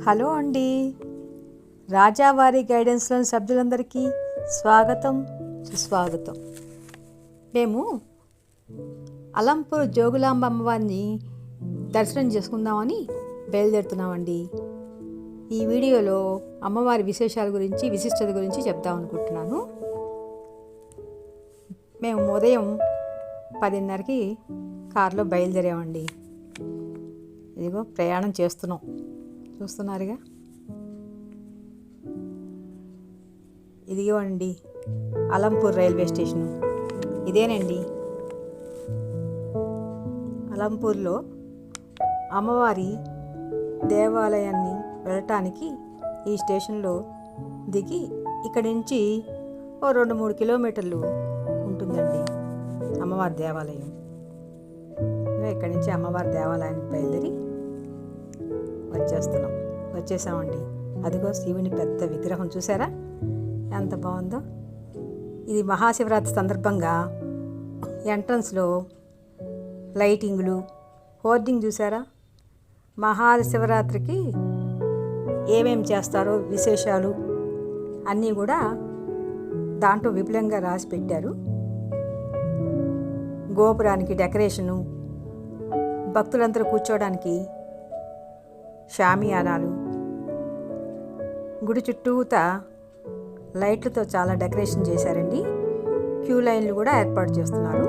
Hello అండి, రాజావారి గైడెన్స్లోని సభ్యులందరికీ స్వాగతం సుస్వాగతం. మేము అలంపూర్ జోగులాంబ అమ్మవారిని దర్శనం చేసుకుందామని బయలుదేరుతున్నామండి. ఈ వీడియోలో అమ్మవారి విశేషాల గురించి విశిష్టత గురించి చెప్దాం అనుకుంటున్నాను. మేము ఉదయం 10:30కి కారులో బయలుదేరామండి. ఇదిగో ప్రయాణం చేస్తున్నాం, చూస్తున్నారుగా. ఇదిగో అండి అలంపూర్ రైల్వే స్టేషను. ఇదేనండి అలంపూర్లో అమ్మవారి దేవాలయాన్ని వెళ్ళటానికి ఈ స్టేషన్లో దిగి ఇక్కడి నుంచి 2-3 కిలోమీటర్లు ఉంటుందండి అమ్మవారి దేవాలయం. ఇక్కడి నుంచి అమ్మవారి దేవాలయానికి బయలుదేరి వచ్చేసామండి. అదిగో శివుని పెద్ద విగ్రహం చూసారా, ఎంత బాగుందో. ఇది మహాశివరాత్రి సందర్భంగా ఎంట్రన్స్లో లైటింగులు, హోర్డింగ్ చూసారా. మహాశివరాత్రికి ఏమేమి చేస్తారో విశేషాలు అన్నీ కూడా దాంట్లో విపులంగా రాసి పెట్టారు. గోపురానికి డెకరేషను, భక్తులందరూ కూర్చోవడానికి షామియానాలు, గుడి చుట్టూతా లైట్లతో చాలా డెకరేషన్ చేశారండి. క్యూ లైన్లు కూడా ఏర్పాటు చేస్తున్నారు.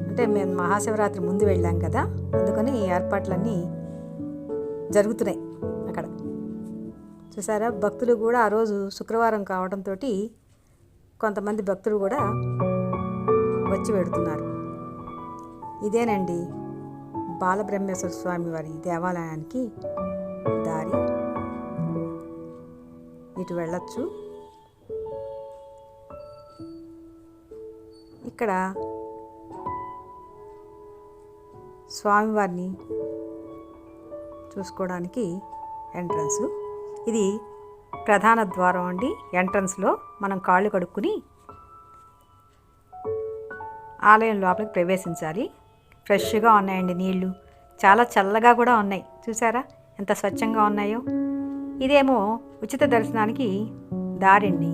అంటే మేము మహాశివరాత్రి ముందు వెళ్ళాం కదా, అందుకని ఈ ఏర్పాట్లన్నీ జరుగుతున్నాయి అక్కడ. చూసారా, భక్తులు కూడా ఆ రోజు శుక్రవారం కావడంతో కొంతమంది భక్తులు కూడా వచ్చి పెడుతున్నారు. ఇదేనండి బాలబ్రహ్మేశ్వర స్వామి వారి దేవాలయానికి దారి. ఇటు వెళ్ళొచ్చు. ఇక్కడ స్వామివారిని చూసుకోవడానికి ఎంట్రన్స్. ఇది ప్రధాన ద్వారం అండి. ఎంట్రన్స్లో మనం కాళ్ళు కడుక్కుని ఆలయం లోపలికి ప్రవేశించాలి. ఫ్రెష్గా ఉన్నాయండి నీళ్లు, చాలా చల్లగా కూడా ఉన్నాయి. చూసారా ఎంత స్వచ్ఛంగా ఉన్నాయో. ఇదేమో ఉచిత దర్శనానికి దారండి.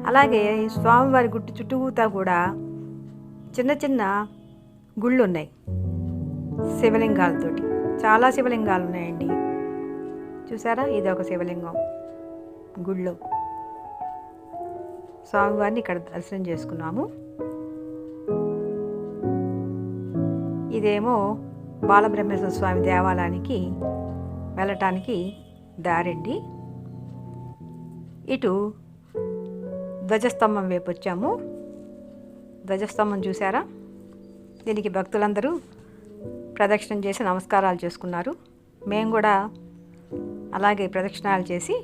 అలాగే స్వామివారి గుట్టు చుట్టూతా కూడా చిన్న చిన్న గుళ్ళు ఉన్నాయి శివలింగాలతోటి. చాలా శివలింగాలు ఉన్నాయండి. చూసారా, ఇది ఒక శివలింగం. గుళ్ళో స్వామివారిని ఇక్కడ దర్శనం చేసుకున్నాము. ఇదేమో బాలబ్రహ్మేశ్వర స్వామి దేవాలయానికి వెళ్ళటానికి దారండి. ఇటు ధ్వజస్తంభం వైపు వచ్చాము. ధ్వజస్తంభం చూసారా, దీనికి భక్తులందరూ ప్రదక్షిణం చేసి నమస్కారాలు చేసుకున్నారు. మేము కూడా అలాగే ప్రదక్షిణాలు చేసి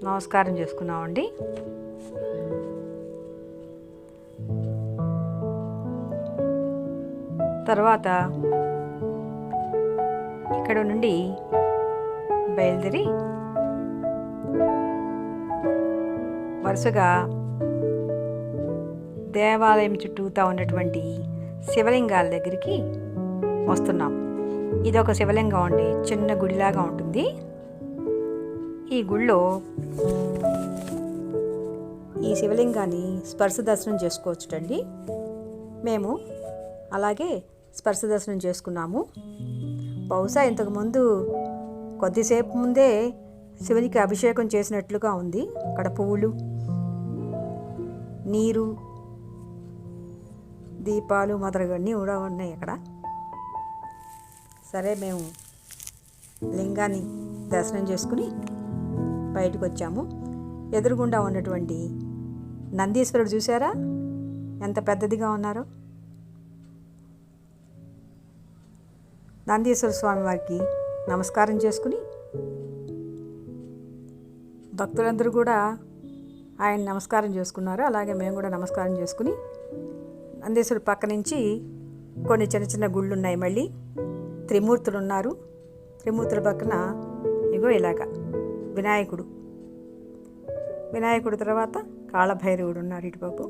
నమస్కారం చేసుకున్నామండి. తర్వాత ఇక్కడ నుండి బయలుదేరి వరుసగా దేవాలయం చుట్టూతా ఉన్నటువంటి శివలింగాల దగ్గరికి వస్తున్నాం. ఇది ఒక శివలింగం అండి, చిన్న గుడిలాగా ఉంటుంది. ఈ గుడిలో ఈ శివలింగాన్ని స్పర్శ దర్శనం చేసుకోవచ్చుటండి. మేము అలాగే స్పర్శ దర్శనం చేసుకున్నాము. బహుశా ఇంతకుముందు కొద్దిసేపు ముందే శివునికి అభిషేకం చేసినట్లుగా ఉంది. అక్కడ పువ్వులు, నీరు, దీపాలు మొదలగువన్నీ కూడా ఉన్నాయి అక్కడ. సరే, మేము లింగాన్ని దర్శనం చేసుకుని బయటకు వచ్చాము. ఎదురుగుండా ఉన్నటువంటి నందీశ్వరుడు చూసారా ఎంత పెద్దదిగా ఉన్నారో. నందీశ్వర స్వామి వారికి నమస్కారం చేసుకుని భక్తులందరూ కూడా ఆయన నమస్కారం చేసుకున్నారు. అలాగే మేము కూడా నమస్కారం చేసుకుని నందీశ్వరుడు పక్క నుంచి కొన్ని చిన్న చిన్న గుళ్ళు ఉన్నాయి. మళ్ళీ త్రిమూర్తులు ఉన్నారు. త్రిమూర్తుల పక్కన ఇగో ఇలాగా వినాయకుడు తర్వాత కాళభైరవుడు ఉన్నారు ఇటుపక్క.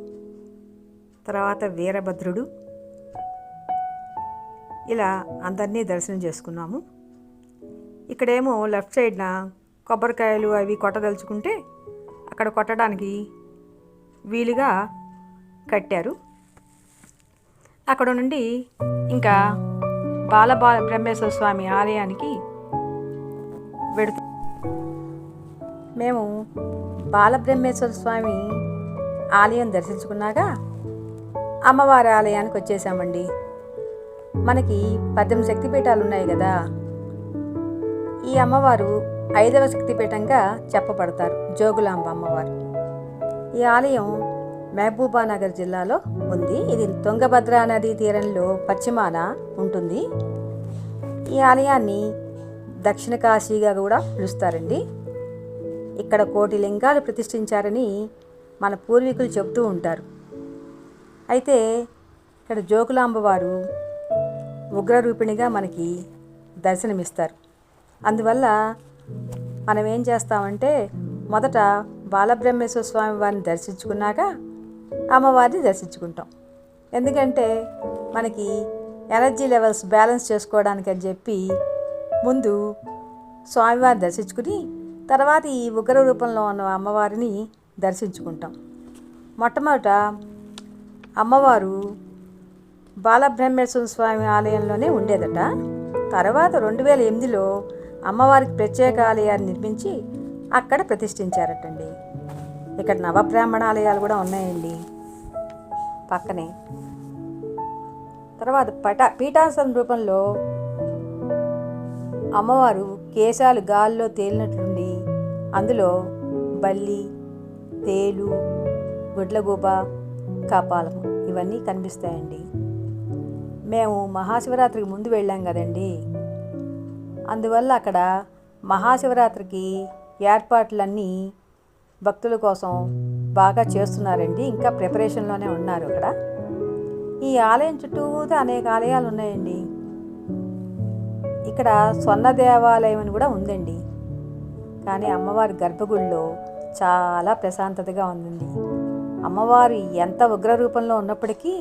తర్వాత వీరభద్రుడు, ఇలా అందరినీ దర్శనం చేసుకున్నాము. ఇక్కడేమో లెఫ్ట్ సైడ్న కొబ్బరికాయలు అవి కొట్టదలుచుకుంటే అక్కడ కొట్టడానికి వీలుగా కట్టారు. అక్కడ నుండి ఇంకా బ్రహ్మేశ్వర స్వామి ఆలయానికి వెడుతూ మేము బాలబ్రహ్మేశ్వర స్వామి ఆలయం దర్శించుకున్నాక అమ్మవారి ఆలయానికి వచ్చేసామండి. మనకి 18 శక్తిపీఠాలు ఉన్నాయి కదా, ఈ అమ్మవారు 5వ శక్తిపీఠంగా చెప్పబడతారు, జోగులాంబ అమ్మవారు. ఈ ఆలయం మహబూబానగర్ జిల్లాలో ఉంది. ఇది తుంగభద్ర నదీ తీరంలో పశ్చిమాన ఉంటుంది. ఈ ఆలయాన్ని దక్షిణ కాశీగా కూడా పిలుస్తారండి. ఇక్కడ 1 కోటి లింగాలు ప్రతిష్ఠించారని మన పూర్వీకులు చెబుతూ ఉంటారు. అయితే ఇక్కడ జోగులాంబ వారు ఉగ్రరూపిణిగా మనకి దర్శనమిస్తారు. అందువల్ల మనం ఏం చేస్తామంటే మొదట బాలబ్రహ్మేశ్వర స్వామి వారిని దర్శించుకున్నాక అమ్మవారిని దర్శించుకుంటాం. ఎందుకంటే మనకి ఎనర్జీ లెవెల్స్ బ్యాలెన్స్ చేసుకోవడానికి అని చెప్పి ముందు స్వామివారిని దర్శించుకుని తర్వాత ఈ ఉగ్ర రూపంలో ఉన్న అమ్మవారిని దర్శించుకుంటాం. మొట్టమొదట అమ్మవారు బాలబ్రహ్మేశ్వర స్వామి ఆలయంలోనే ఉండేదట. తర్వాత 2008లో అమ్మవారికి ప్రత్యేక ఆలయాన్ని నిర్మించి అక్కడ ప్రతిష్ఠించారటండి. ఇక్కడ నవబ్రాహ్మణాలయాలు కూడా ఉన్నాయండి పక్కనే. తర్వాత పీఠాసనం రూపంలో అమ్మవారు కేశాలు గాల్లో తేలినట్లుండి అందులో బల్లి, తేలు, గుడ్లగూబ, కపాలము ఇవన్నీ కనిపిస్తాయండి. మేము మహాశివరాత్రికి ముందు వెళ్ళాం కదండి, అందువల్ల అక్కడ మహాశివరాత్రికి ఏర్పాట్లన్నీ భక్తుల కోసం బాగా చేస్తున్నారండి. ఇంకా ప్రిపరేషన్లోనే ఉన్నారు అక్కడ. ఈ ఆలయం చుట్టూతా అనేక ఆలయాలు ఉన్నాయండి. ఇక్కడ స్వర్ణ దేవాలయం అని కూడా ఉందండి. కానీ అమ్మవారి గర్భగుడిలో చాలా ప్రశాంతతగా ఉందండి. అమ్మవారి ఎంత ఉగ్ర రూపంలో ఉన్నప్పటికీ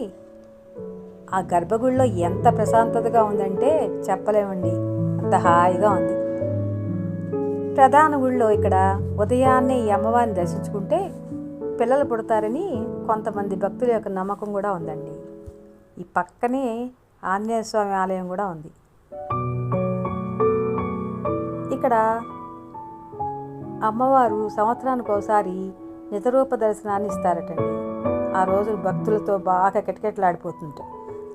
ఆ గర్భగుడిలో ఎంత ప్రశాంతతగా ఉందంటే చెప్పలేమండి, అంత హాయిగా ఉంది. ప్రధాన గుడిలో ఇక్కడ ఉదయాన్నే ఈ అమ్మవారిని దర్శించుకుంటే పిల్లలు పుడతారని కొంతమంది భక్తుల యొక్క నమ్మకం కూడా ఉందండి. ఈ పక్కనే ఆంజనేయ స్వామి ఆలయం కూడా ఉంది. ఇక్కడ అమ్మవారు సంవత్సరానికి ఒకసారి నిజరూప దర్శనాన్ని ఇస్తారటండి. ఆ రోజు భక్తులతో బాగా కిటకిటలాడిపోతుంటాయి.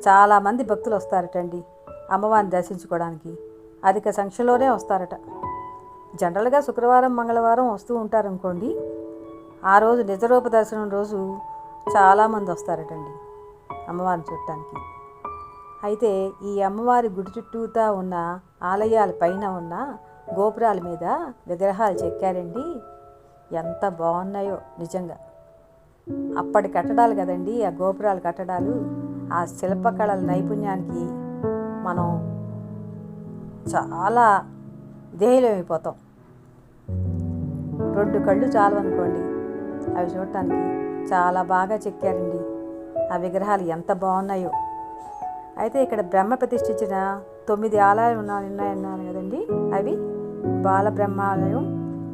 చాలామంది భక్తులు వస్తారటండి అమ్మవారిని దర్శించుకోవడానికి. అధిక సంఖ్యలోనే వస్తారట. జనరల్గా శుక్రవారం, మంగళవారం వస్తూ ఉంటారనుకోండి. ఆ రోజు నిజరూప దర్శనం రోజు చాలామంది వస్తారటండి అమ్మవారిని చూడటానికి. అయితే ఈ అమ్మవారి గుడి చుట్టూతా ఉన్న ఆలయాల పైన ఉన్న గోపురాల మీద విగ్రహాలు చెక్కారండి. ఎంత బాగున్నాయో నిజంగా. అప్పటి కట్టడాలు కదండి ఆ గోపురాలు కట్టడాలు. ఆ శిల్పకళల నైపుణ్యానికి మనం చాలా విధేయులమైపోతాం. 2 కళ్ళు చాలు అనుకోండి అవి చూడటానికి. చాలా బాగా చెక్కారండి ఆ విగ్రహాలు, ఎంత బాగున్నాయో. అయితే ఇక్కడ బ్రహ్మ ప్రతిష్ఠించిన 9 ఆలయాలు ఉన్నాయన్నాను కదండి. అవి బాలబ్రహ్మాలయం,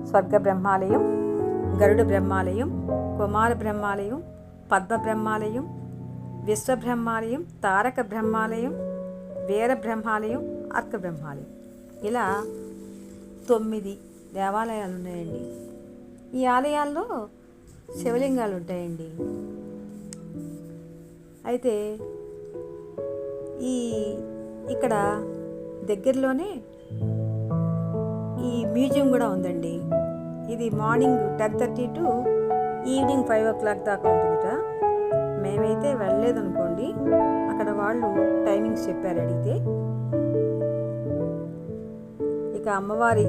స్వర్గ బ్రహ్మాలయం, గరుడ బ్రహ్మాలయం, కుమార బ్రహ్మాలయం, పద్మ బ్రహ్మాలయం, విశ్వబ్రహ్మాలయం, తారక బ్రహ్మాలయం, వీర బ్రహ్మాలయం, అర్క బ్రహ్మాలయం. ఇలా 9 దేవాలయాలు ఉన్నాయండి. ఈ ఆలయాల్లో శివలింగాలు ఉంటాయండి. అయితే ఇక్కడ దగ్గరలోనే ఈ మ్యూజియం కూడా ఉందండి. ఇది మార్నింగ్ 10:30 టు ఈవినింగ్ 5 o'clock దాకా ఉంటుందట. మేమైతే వెళ్ళలేదనుకోండి, అక్కడ వాళ్ళు టైమింగ్స్ చెప్పారు అడిగితే. ఇక అమ్మవారి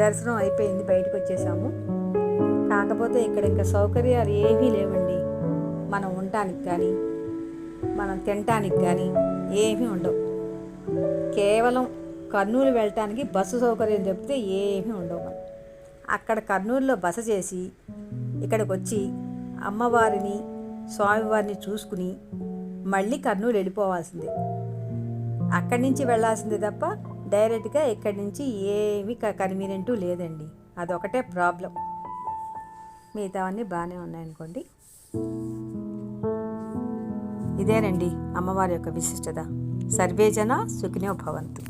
దర్శనం అయిపోయింది, బయటకు వచ్చేసాము. కాకపోతే ఇక్కడ ఇంకా సౌకర్యాలు ఏమీ లేవండి. మనం ఉండటానికి కానీ మనం తినటానికి కానీ ఏమీ ఉండవు. కేవలం కర్నూలు వెళ్ళటానికి బస్సు సౌకర్యం చెప్తే ఏమీ ఉండవు. అక్కడ కర్నూలులో బస చేసి ఇక్కడికి వచ్చి అమ్మవారిని, స్వామివారిని చూసుకుని మళ్ళీ కర్నూలు వెళ్ళిపోవాల్సిందే. అక్కడి నుంచి వెళ్ళాల్సిందే తప్ప డైరెక్ట్గా ఇక్కడి నుంచి ఏమీ కన్వీనియంటు లేదండి. అదొకటే ప్రాబ్లం. మిగతావన్నీ బాగానే ఉన్నాయనుకోండి. ఇదేనండి అమ్మవారి యొక్క విశిష్టత. సర్వేజన సుఖినో భవంతు.